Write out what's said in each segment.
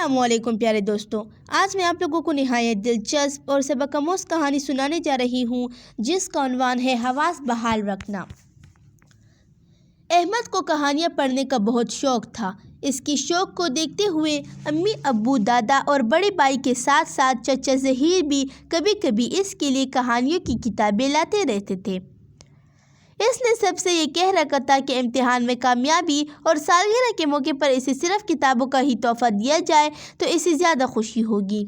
अस्सलाम वालेकुम प्यारे दोस्तों, आज मैं आप लोगों को निहायत दिलचस्प और सबक-आमूज़ कहानी सुनाने जा रही हूँ जिसका उन्वान है हवास बहाल रखना। अहमद को कहानियाँ पढ़ने का बहुत शौक़ था। इसकी शौक़ को देखते हुए अम्मी, अब्बू, दादा और बड़े भाई के साथ साथ चचा ज़हीर भी कभी कभी इसके लिए कहानियों की किताबें लाते रहते थे। इसने सबसे ये कह रखा था कि इम्तिहान में कामयाबी और सालगिरह के मौके पर इसे सिर्फ़ किताबों का ही तोहफ़ा दिया जाए तो इसे ज़्यादा खुशी होगी।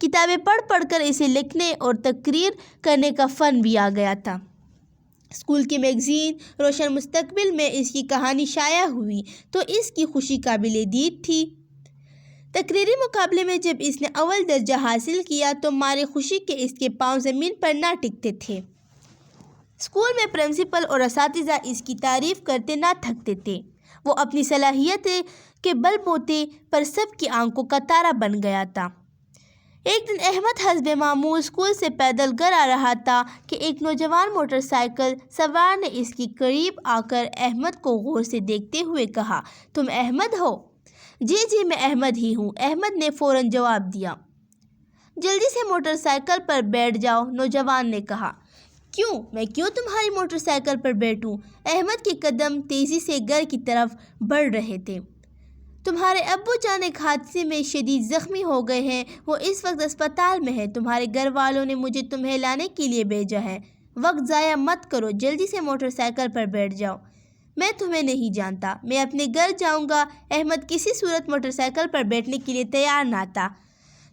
किताबें पढ़ पढ़ कर इसे लिखने और तकरीर करने का फ़न भी आ गया था। स्कूल की मैगज़ीन रोशन मुस्तकबिल में इसकी कहानी शाया हुई तो इसकी खुशी काबिल-ए-दीद थी। तकरीरी मुकाबले में जब इसने अव्वल दर्जा हासिल किया तो मारे खुशी के इसके पाँव ज़मीन पर ना टिकते थे। स्कूल में प्रिंसिपल और असातिज़ा इसकी तारीफ़ करते ना थकते थे। वो अपनी सलाहियत के बलबूते पर सबकी आंखों का तारा बन गया था। एक दिन अहमद हस्बे मामूल स्कूल से पैदल घर आ रहा था कि एक नौजवान मोटरसाइकिल सवार ने इसके करीब आकर अहमद को गौर से देखते हुए कहा, तुम अहमद हो? जी जी, मैं अहमद ही हूँ, अहमद ने फ़ौरन जवाब दिया। जल्दी से मोटरसाइकिल पर बैठ जाओ, नौजवान ने कहा। क्यों? मैं क्यों तुम्हारी मोटरसाइकिल पर बैठूं? अहमद के कदम तेज़ी से घर की तरफ बढ़ रहे थे। तुम्हारे अब्बू जान एक हादसे में शदीद ज़ख्मी हो गए हैं, वो इस वक्त अस्पताल में है। तुम्हारे घर वालों ने मुझे तुम्हें लाने के लिए भेजा है। वक्त ज़ाया मत करो, जल्दी से मोटरसाइकिल पर बैठ जाओ। मैं तुम्हें नहीं जानता, मैं अपने घर जाऊँगा। अहमद किसी सूरत मोटरसाइकिल पर बैठने के लिए तैयार ना था।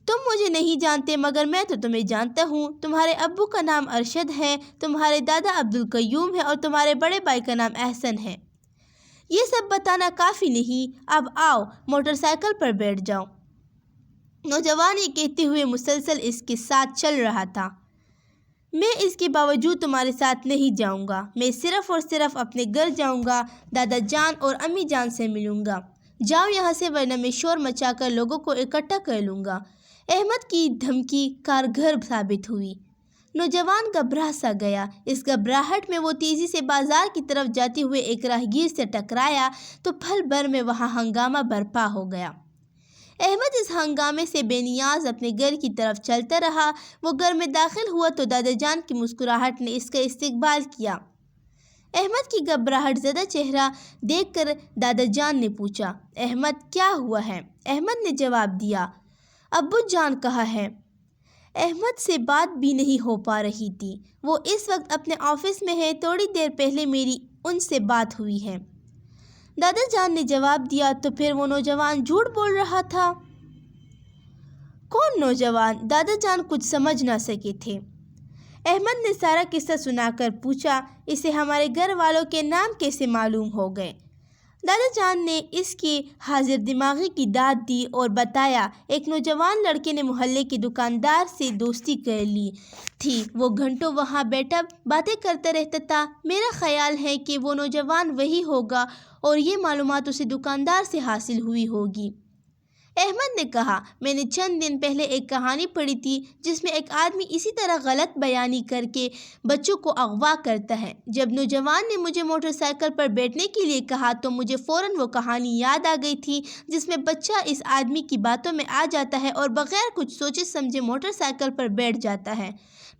तुम मुझे नहीं जानते मगर मैं तो तुम्हें जानता हूँ। तुम्हारे अब्बू का नाम अरशद है, तुम्हारे दादा अब्दुल कयूम है और तुम्हारे बड़े भाई का नाम एहसन है। ये सब बताना काफ़ी नहीं, अब आओ मोटरसाइकिल पर बैठ जाओ। नौजवान ये कहते हुए मुसलसल इसके साथ चल रहा था। मैं इसके बावजूद तुम्हारे साथ नहीं जाऊँगा, मैं सिर्फ़ और सिर्फ अपने घर जाऊँगा, दादा जान और अम्मी जान से मिलूँगा। जाओ यहाँ से वरना मैं शोर मचाकर लोगों को इकट्ठा कर लूँगा। अहमद की धमकी कारगर साबित हुई। नौजवान घबरा सा गया। इस घबराहट में वो तेज़ी से बाजार की तरफ जाते हुए एक राहगीर से टकराया तो पल भर में वहाँ हंगामा बर्पा हो गया। अहमद इस हंगामे से बेनियाज अपने घर की तरफ चलता रहा। वो घर में दाखिल हुआ तो दादा जान की मुस्कुराहट ने इसका इस्तकबाल किया। अहमद की घबराहट ज़दा चेहरा देखकर दादा जान ने पूछा, अहमद क्या हुआ है? अहमद ने जवाब दिया, अब्बू जान कहाँ है? अहमद से बात भी नहीं हो पा रही थी। वो इस वक्त अपने ऑफिस में है, थोड़ी देर पहले मेरी उनसे बात हुई है। दादा जान ने जवाब दिया, तो फिर वो नौजवान झूठ बोल रहा था? कौन नौजवान? दादा जान कुछ समझ ना सके थे। अहमद ने सारा किस्सा सुनाकर पूछा, इसे हमारे घर वालों के नाम कैसे मालूम हो गए? दादा जान ने इसकी हाजिर दिमागी की दाद दी और बताया, एक नौजवान लड़के ने मोहल्ले के दुकानदार से दोस्ती कर ली थी। वो घंटों वहाँ बैठा बातें करता रहता था। मेरा ख्याल है कि वो नौजवान वही होगा और ये मालूमात उसे दुकानदार से हासिल हुई होगी। अहमद ने कहा, मैंने चंद दिन पहले एक कहानी पढ़ी थी जिसमें एक आदमी इसी तरह गलत बयानी करके बच्चों को अगवा करता है। जब नौजवान ने मुझे मोटरसाइकिल पर बैठने के लिए कहा तो मुझे फ़ौरन वो कहानी याद आ गई थी जिसमें बच्चा इस आदमी की बातों में आ जाता है और बग़ैर कुछ सोचे समझे मोटरसाइकिल पर बैठ जाता है।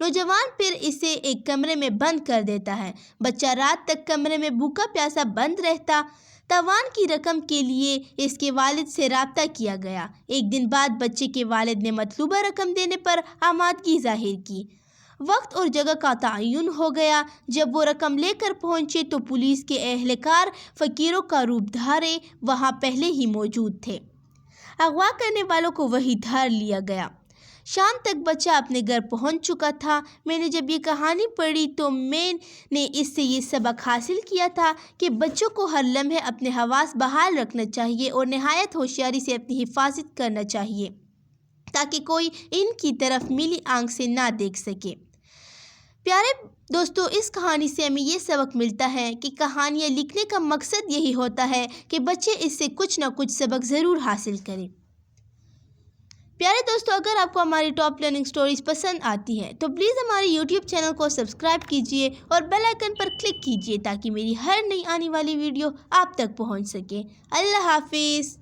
नौजवान फिर इसे एक कमरे में बंद कर देता है। बच्चा रात तक कमरे में भूखा प्यासा बंद रहता। तावान की रकम के लिए इसके वालिद से राब्ता किया गया। एक दिन बाद बच्चे के वालिद ने मतलूबा रकम देने पर आमादगी जाहिर की। वक्त और जगह का तयन हो गया। जब वो रकम लेकर पहुंचे तो पुलिस के एहलकार फ़कीरों का रूप धारे वहां पहले ही मौजूद थे। अगवा करने वालों को वही धार लिया गया। शाम तक बच्चा अपने घर पहुंच चुका था। मैंने जब ये कहानी पढ़ी तो मैंने इससे ये सबक हासिल किया था कि बच्चों को हर लम्हे अपने हवास बहाल रखना चाहिए और नहायत होशियारी से अपनी हिफाजत करना चाहिए ताकि कोई इनकी तरफ मिली आंख से ना देख सके। प्यारे दोस्तों, इस कहानी से हमें ये सबक मिलता है कि कहानियाँ लिखने का मकसद यही होता है कि बच्चे इससे कुछ ना कुछ सबक ज़रूर हासिल करें। प्यारे दोस्तों, अगर आपको हमारी टॉप लर्निंग स्टोरीज़ पसंद आती हैं तो प्लीज़ हमारे यूट्यूब चैनल को सब्सक्राइब कीजिए और बेल आइकन पर क्लिक कीजिए ताकि मेरी हर नई आने वाली वीडियो आप तक पहुंच सके। अल्लाह हाफिज़।